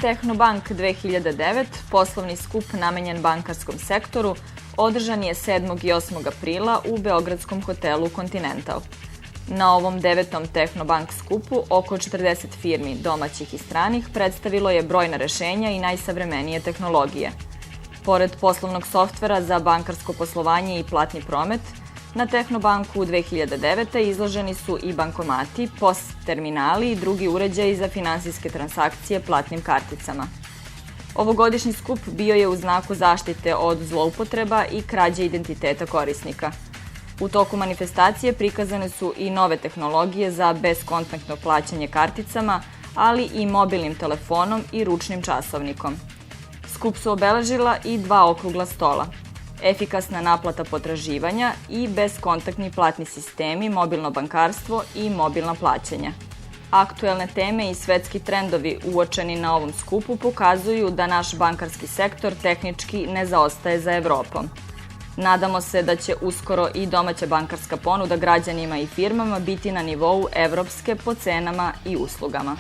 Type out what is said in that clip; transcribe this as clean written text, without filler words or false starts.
Tehnobank 2009, poslovni skup namenjen bankarskom sektoru, održan je 7. i 8. aprila u beogradskom hotelu Continental. Na ovom 9. Tehnobank skupu oko 40 firmi domaćih i stranih predstavilo je brojna rešenja i najsavremenije tehnologije. Pored poslovnog softvera za bankarsko poslovanje i platni promet, na Tehnobanku 2009. izloženi su i bankomati, POS terminali i drugi uređaji za finansijske transakcije platnim karticama. Ovogodišnji skup bio je u znaku zaštite od zloupotreba i krađe identiteta korisnika. U toku manifestacije prikazane su i nove tehnologije za beskontaktno plaćanje karticama, ali i mobilnim telefonom i ručnim časovnikom. Skup su obeležila i 2 okrugla stola. Efikasna naplata potraživanja i beskontaktni platni sistemi, mobilno bankarstvo i mobilna plaćanja. Aktuelne teme i svetski trendovi uočeni na ovom skupu pokazuju da naš bankarski sektor tehnički ne zaostaje za Evropom. Nadamo se da će uskoro i domaća bankarska ponuda građanima i firmama biti na nivou evropske po cenama i uslugama.